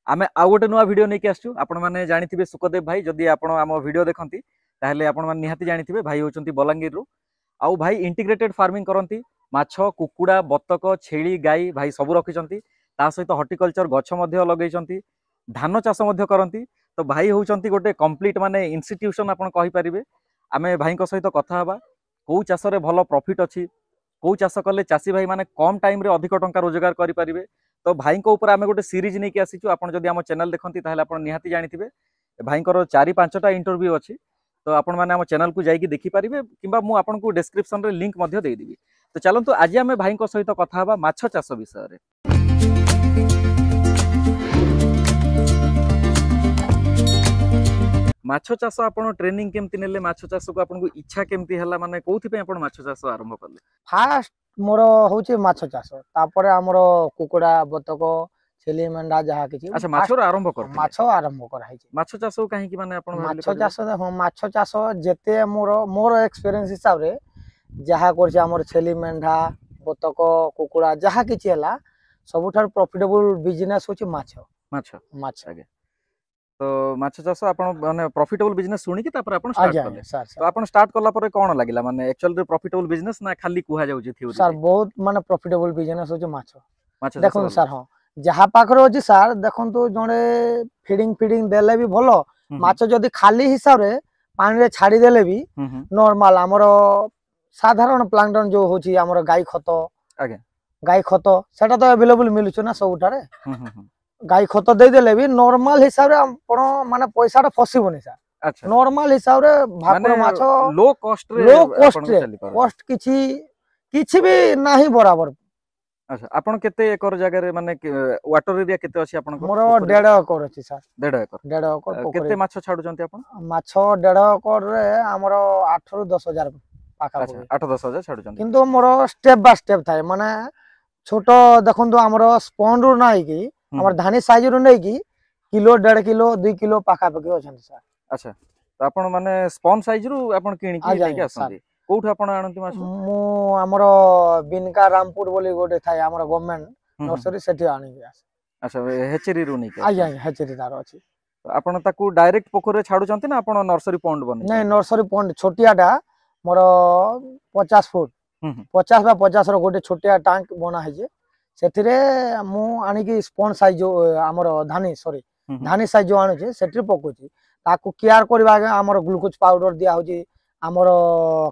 आमे आउ गोटे नुआ वीडियो नहीं आसु आपण मैंने जानी सुखदेव भाई जदि आपण आम वीडियो देखती ताहले आपण मैंने निहाती जानी भाई होचंती बलांगीर रु आउ भाई इंटीग्रेटेड फार्मिंग करती माछ कुकुड़ा बतक छेली गाई भाई सब रखिंट ता सहित हॉर्टिकल्चर गछ लगे धान चाष करती तो भाई होचंती गोटे कंप्लीट माने इंस्टीट्यूशन आपण कहि परिबे। आमे भाई सहित कथा हबा कौ चाष रे भल प्रॉफिट अच्छी कौ चाष कले चाषी भाई माने कम टाइम रे अधिक टंका रोजगार करि परिबे। तो भाई को ऊपर आमे गोटे सीरीज नहीं कि आसीचु आपण जदि आम चैनल देखंती ताहले आपण निहाती जानिथिबे भाई को 4-5टा इंटरव्यू अच्छी तो आपण माने आम चैनल को जाइए देखि पारिबे किंबा मु आपण को डिस्क्रिप्शन रे लिंक मध्ये दे देबी। तो चलंतु आज आमे भाई को सहित कथा हबा माछ चाष विषय रे। माछ चाष आपण ट्रेनिंग केमती नेले माछ चाष को आपण को इच्छा केमती हला माने कोथि पे आपण माछ चाष आरंभ करले? फास्ट मोर होचे माछ चाष तापरे हमर कुकुड़ा बतक छेली मेंढा जहा किछि। अच्छा माछ रो आरंभ कर माछ आरंभ कर हाइछि। माछ चाष काहे कि माने आपण माछ चाष देखो माछ चाष जेते मोर एक्सपीरियंस हिसाब रे जहा करछि हमर छेली मेंढा बतक कुकुड़ा जहा किछि हला सबुठार प्रॉफिटेबल बिजनेस होछि माछ माछ माछ आगे। तो माछ चाष आपण माने प्रॉफिटेबल बिजनेस सुनी कि तापर आपण स्टार्ट करले सर। तो आपण स्टार्ट करला परे कोन लागिला माने एक्चुअली रे प्रॉफिटेबल बिजनेस ना खाली कुहा जाउछि थ्योरी सर बहुत माने प्रॉफिटेबल बिजनेस होछि माछ माछ देखो सर। हां जहा पाखरे होछि सर देखंतु जणे फीडिंग देले भी भलो माछ जदी खाली हिसाब रे पानी रे छाडी देले भी नॉर्मल हमरो साधारण प्लांटन जो होछि हमरो गाय खत आगे गाय खत सेटा तो अवेलेबल मिलुछ ना सबुठारे गाय खत दे देले भी नॉर्मल हिसाब रे आपण माने पैसाटा फसिबोनी सर। अच्छा नॉर्मल हिसाब रे भाकुर माछ लो कॉस्ट कॉस्ट किछि भी नाही बराबर। अच्छा आपण केते एकर जगह रे माने वाटर एरिया केते अछि आपण को? मोर 1.5 एकर अछि सर। 1.5 एकर केते माछ छाडु जंती आपण? माछ 1.5 एकर रे हमरो 8 रु 10,000 पाका। अच्छा 8-10 हजार छाडु जंती किंतु मोर स्टेप बाय स्टेप थाए माने छोटो देखंतु हमरो स्पॉन रु नाही कि हमर धानी साइज रु नै कि किलो 1.5 किलो 2 किलो पाका पके अछन सर। अच्छा तो आपण माने स्पॉन साइज रु आपण किनि कि लेके आसंती कोठ आपण आणंती माछ? मु हमरो बिनका रामपुर बोली गोटे थाए हमरो गवर्नमेंट नर्सरी सेठी आनी के आस। अच्छा हेचेरी रु नै के? आज्ञा हेचेरी तार अछि। आपण ताकू डायरेक्ट पोखरे छाडु जंती ना आपण नर्सरी पॉन्ड बने? नै नर्सरी पॉन्ड छोटियाटा मोर 50 फुट 50 बा 50 रो गोटे छोटिया टैंक बना है जे सेथिरे मु आनी की स्पॉन साइज जो हमरो धानी सॉरी धानी साइज जो आनु जे सेठी पकोची ताकू केयर करबा के हमरो ग्लूकोज पाउडर दिया हो जे हमरो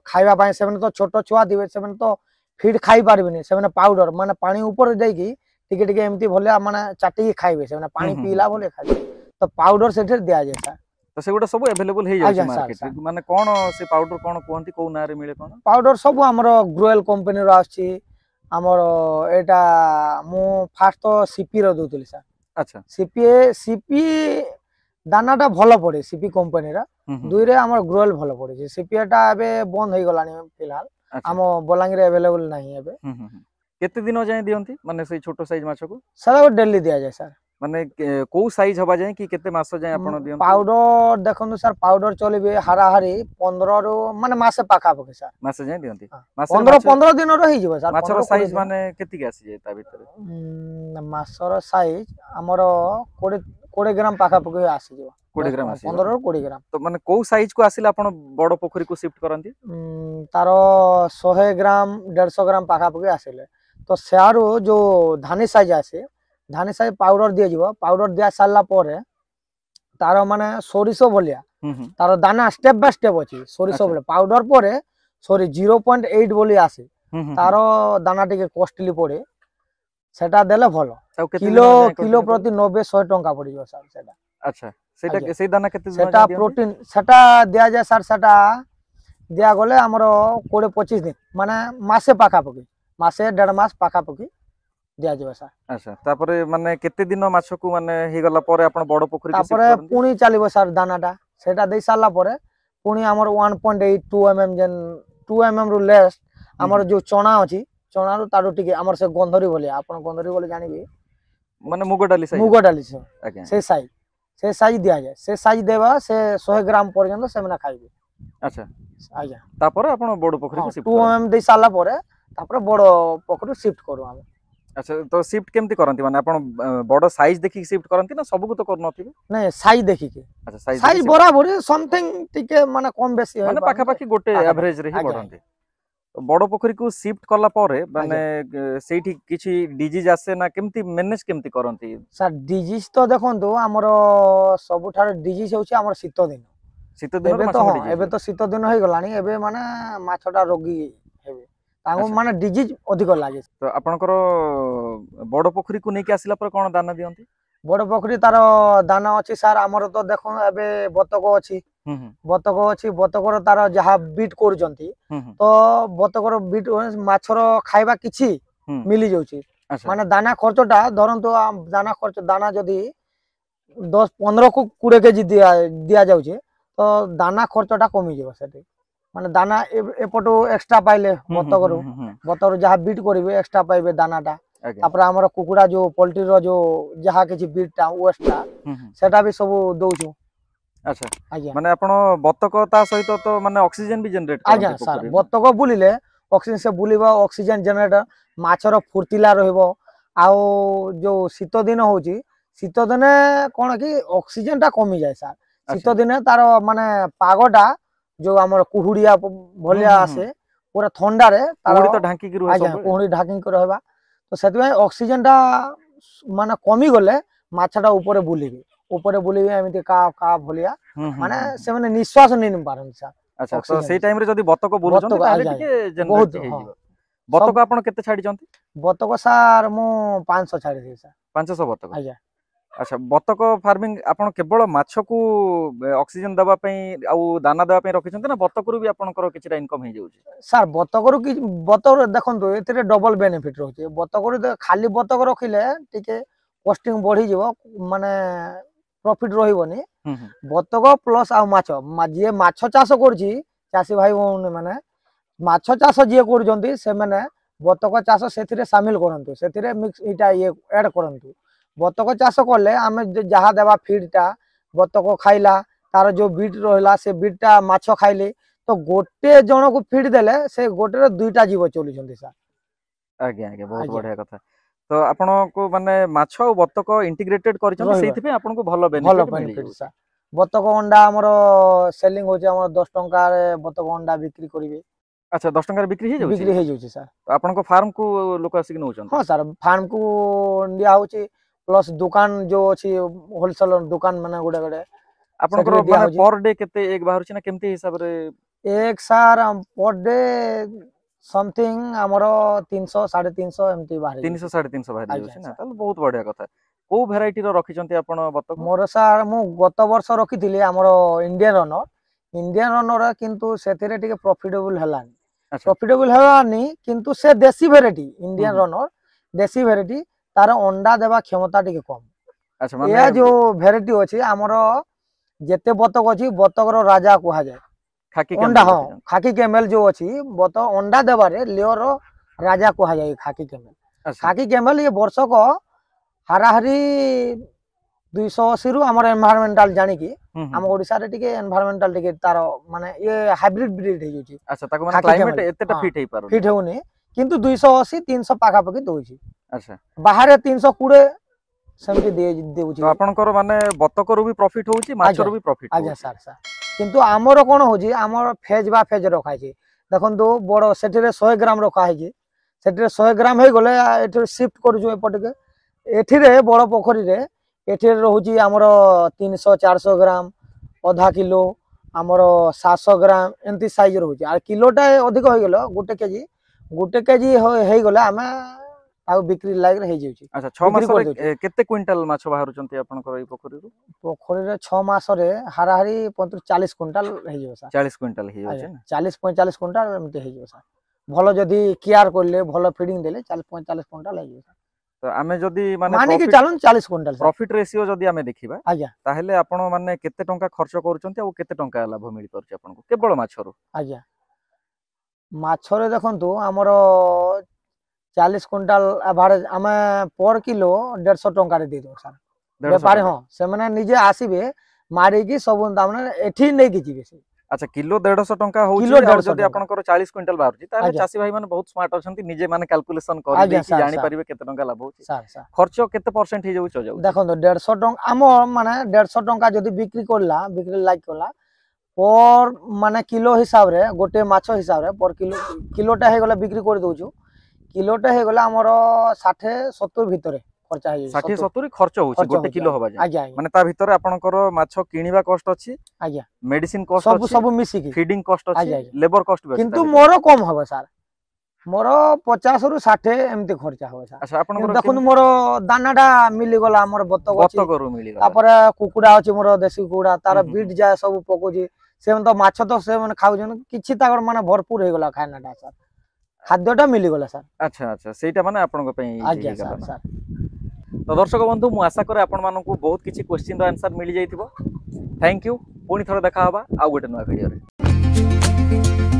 खाइबा पाए सेवन तो छोटो छुआ दिबे सेवन तो फीड खाइ पारबिनी सेवन पाउडर माने पानी ऊपर जाई की टिके टिके एमती भले माने चाटी खाइबे सेवन पानी पीला भले खाइ तो पाउडर सेठी दिया जाय सर। तो सेगुडा सब अवेलेबल हे जाय मार्केट रे माने कोन से पाउडर कोन कोंती को ना रे मिले कोन? पाउडर सब हमरो ग्रोयल कंपनी रो आछि हमरो एटा मु फास्ट तो सीपी रो दोतली सर। अच्छा सीपी दानाटा भलो पड़े सीपी कंपनी रा दुई रे हमर ग्रोयल भलो पड़े जे सीपीटा एबे बंद होई गलानी फिलहाल हम बलांगीर अवेलेबल नहीं एबे। केते दिन जाय दियंती माने से छोटो साइज माछ को? सर डेली दिया जाय सर। माने को साइज हबा जाय कि केते मास जाय आपण दियंती? पाउडर देखनु सर पाउडर चलेबे हाराहारी 15 रो माने मासे पाका पके सर मासे जाय दियंती? 15 दिन रो ही जबो सर। माछर साइज माने केति के आसी जाय ता भीतर? माछर साइज हमरो 20 ग्राम पाका पके आसी जबो 20 ग्राम आसी 15 रो 20 ग्राम। तो माने को साइज को आसिला आपण बड़ पोखरी को शिफ्ट करंती? तारो 100 ग्राम 150 ग्राम पाका पके आसिले तो सेआरो जो धानी साइज आसे धानी साइज पाउडर दिया जीवो पाउडर दिया साला परे तारो माने सोरिसो बोलिया तारो दाना स्टेप बाय स्टेप अछि सोरिसो बोले पाउडर परे सॉरी 0.8 बोली आसे तारो दाना टिके कॉस्टली पड़े सेटा देले भलो किलो प्रति 90-100 टंका पड़ी जो सर सेटा। अच्छा सेटा से दाना केते सेटा प्रोटीन सेटा दिया जाय सर सेटा दिया गले हमरो 20-25 दिन माने मासे पाका पकी मासे 1.5 मास पाका पकी दिया जाय सर। अच्छा तापरे माने केते दिन माछ को माने हे गला परे आपण बड़ पोखरी के तापरे पुनी चलीबो सर दानाटा सेटा देई साला परे पुनी हमर 1.8 2 mm जन 2 mm रु लेस हमर जो चना अछि चना रु तारो टिके हमर से गंधरी बोले आपण गंधरी बोले जानिबे माने मुग डाली से आज्ञा से साइज दिया जाय से साइज देबा से 100 ग्राम पर्यंत से मना खाइबे। अच्छा आज्ञा तापर आपण बड़ पोखरी को शिफ्ट 2 mm देई साला परे तापर बड़ पोखरी शिफ्ट करू हम। अच्छा तो शिफ्ट केमती करंती माने आपण बड़ साइज देखि शिफ्ट करंती ना सबको तो कर नथिबे नहीं साइज देखि के अच्छा साइज साइज बराबर समथिंग टिके माने कम बेसी होय माने पाखा पाखी गोटे एवरेज रे ही बढ़ंती बड़ पोखरी को शिफ्ट करला परे माने सेठी किछि डिजीज आसे ना केमती मैनेज केमती करंती सर डिजीज तो देखंतु हमर सब ठार डिजीज होछि हमर शीत दिन एबे तो हां एबे तो शीत दिन होई गलानी एबे माने माछटा रोगी हेबे तांगो माने डिजीज अधिक लागे तो आपनकर बड़ पोखरी को नेकी आसिला पर कोन दाना दियंती बड़ पोखरी तार दाना अछि सर हमर तो देखो एबे बतक अछि बतकर तार जहा बीट करजंती तो बतकर बीट माछर खाइबा किछि मिली जाउची माने दाना खर्चटा धरंतु दाना खर्च दाना जदी 10-15 को 20 केजी दिया जाउची तो दाना खर्चटा कमी जेबो सेठी माने दाना एपटो एक्स्ट्रा पाइले बतकर जहा बीट करिवे एक्स्ट्रा पाइबे दानाटा तापर हमर कुकुडा जो पोल्ट्री रो जो जहा किछि बीटटा वेस्टटा सेटा भी सब दोउछु अच्छा आज्ञा माने आपण बतक ता सहित तो माने ऑक्सीजन भी जनरेट करते आज्ञा सर बतक बुलिले ऑक्सीजन से बुलिबा ऑक्सीजन जनरेटर माछर फुर्तिला रहइबो आउ जो शीत दिन होची शीत दिने कोन कि ऑक्सीजन टा कमी जाय सर शीत दिने तार माने पागोटा जो हमर कुहुडिया भलिया आसे पूरा ठंडा रे कुहुडी तो ढांकी कि रहय सब कुहुडी ढांकी कि रहबा तो सेति ऑक्सीजन टा माने कमी गले माछटा ऊपर बुलिबे एमिति का भलिया माने से माने निश्वास नै पारन सर अच्छा तो सेई टाइम रे जदी बतक बोलुछन ताले टिके जनरेट हे जिवो बतक आपण केते छाडी जंती बतक सर मु 500 छाडी दे सर 500 बतक आज्ञा अच्छा बतक फार्मिंग आपण केवल माछ को ऑक्सीजन दबा पई आ दाना दबा पई रखिछन ना बतक रु भी आपनकर किछटा इनकम हे जाउची सर बतक रु कि बतक देखंतु एतरे डबल बेनिफिट रहउची बतक रु खाली बतक रखिले टिके कॉस्टिंग बढ़ी जीवो माने प्रॉफिट रहिबोनी बतक प्लस आ माछ जे माछ चाष करछि चासी भाई भौन माने माछ चाष जे करजंती से माने बतक चाष सेथिरे शामिल करंतु सेथिरे मिक्स इटा ये ऐड करंतु बतक चाष करले आमे जहा देबा फीडटा बतक खाइला तार जो बीट रहला से बीटटा माछ खाइले तो गोटे जण को फीड देले से गोटे रे दुईटा जीव चलुचंती सर आज्ञा आज्ञा बहुत बढ़िया कथा तो आपण को माने माछ और बतक इंटीग्रेटेड करछन सेति पे आपण को भलो बेनिफिट सर बतक अंडा हमरो सेलिंग होचे हमरो 10 टंका रे बतक अंडा बिक्री करिवे अच्छा 10 टंका रे बिक्री हे जाउची सर तो आपण को फार्म को लोक आसी नउछन हां सर फार्म को इंडिया होची प्लस दुकान जो अछि होलसेल दुकान माने गुडे गुडे आपण को माने पर डे केते एक बाहर छी ना केमते हिसाब रे एक सर पर डे समथिंग हमरो 300 350 एमटी बाहर 300 350 बाहर जाउची ना ताल बहुत बढ़िया कथा को वैरायटी रो रखिचंती आपण बतक मोर सर मु गत वर्ष रखिथिली हमरो इंडियन रनर किंतु सेथिरे टिके प्रॉफिटेबल हलानी प्रॉफिटेबल हलानी किंतु से देसी वैरायटी इंडियन रनर देसी वैरायटी तार अंडा देबा क्षमता टिके कम अच्छा माने या जो वैरायटी अछि हमरो जेते बतक अछि बतक रो राजा कुहा जाय खाकी अंडा हां खाकी केमेल जो अछि बत अंडा देबारे लेयर रो राजा कुहा जाय खाकी केमेल ये वर्ष को हाराहारी 280 रु हमर एनवायरमेंटल जानि कि हम ओडिसा रे टिके एनवायरमेंटल टिके तार माने ये हाइब्रिड ब्रीड हे जोची अच्छा ताको माने क्लाइमेट एतेटा फिट हेउनी किंतु 280 300 पाखा पकी दोची अच्छा बाहर 320 सेमति देउची तो आपनकर माने बतकर भी प्रॉफिट होउची माछर भी प्रॉफिट आज्ञा सर किंतु आमर कोन होजी आमर फेज बा फेज रखा छै देखन दो बड़ सेठरे 100 ग्राम रखा है जे सेठरे 100 ग्राम हे गले एठरे शिफ्ट करू जो एपटके एठिरे बड़ पोखरी रे एठिरे रहउची हमर 300 400 ग्राम आधा किलो हमर 700 ग्राम एंती साइज रहउची आ किलोटा अधिक हो गेलो गुटे केजी हे गले आमे आ बिक्री लाग रे हे जेउची अच्छा 6 मास रे केते क्विंटल माछ बाहर चंती आपन कर ई पोखरी रे 6 मास रे हाराहारी 40 क्विंटल हे जेउ सर 40 क्विंटल हे जेउ ना 40 45 क्विंटल एमते हे जेउ सर भलो जदी केयर करले भलो फीडिंग देले 40 45 क्विंटल हे जेउ सर तो आमे जदी माने कि चालून 40 क्विंटल प्रॉफिट रेशियो जदी आमे देखिबा आज्ञा ताहेले आपण माने केते टंका खर्च करूचंती आ केते टंका लाभ मिल परछ आपन को केवल माछरो आज्ञा माछरे देखंतु हमरो 40 क्विंटल एवरेज आमे पर किलो 150 टंका रे दे दो सर व्यापारी हां से माने निजे आसीबे मारी की सब दामने एठी नै कि जीबे से अच्छा किलो 150 टंका होउची किलो आ 150 जदी टंका। आपनकर 40 क्विंटल बाहरची ताले आज्ञा। चासी भाई माने बहुत स्मार्ट अछंती निजे माने कैलकुलेशन कर आज्ञा, दे कि सार, जानि सार। परिबे केते टंका लाभ होउची सर खर्च केते परसेंट हे जाउ जाउ देखो 150 टंका आम माने 150 टंका जदी बिक्री करला बिक्री लाइक करला पर माने किलो हिसाब रे गोटे माछ हिसाब रे पर किलोटा हे गला बिक्री कर दोछु किलोटा हे गला हमर 60 70 भितरे खर्चा हे 60 70 खर्च होउची गोटे किलो होबा जे आज्ञा माने ता भितरे आपनकर माछ किनिबा कॉस्ट अछि आज्ञा मेडिसिन कॉस्ट सब अछि सब मिसी की फीडिंग कॉस्ट अछि आज्ञा। लेबर कॉस्ट भी अछि किंतु मोर कम हबो सर मोर 50 रु 60 एमती खर्चा हबो सर अच्छा आपनकर देखुन मोर दानाटा मिली गला हमर बतक अछि बतकरू मिली गला तापर कुकुडा अछि मोर देसी कुकुडा तार हम्म, बीट जाय सब पकोजी से तो माछ तो से माने खाउजन किछि ताकर माने भरपूर हे गला खानाटा सर खाद्यटा मिली गला सर अच्छा अच्छा सेटा माने आपनक पे आज्ञा सर सर तो दर्शक बंधु मु आशा करे आपण मानकू बहुत किछि क्वेश्चन रो आंसर मिल जाइथिबो थैंक यू पुणी थोड़ा देखा हबा आ गोटे नया वीडियो रे।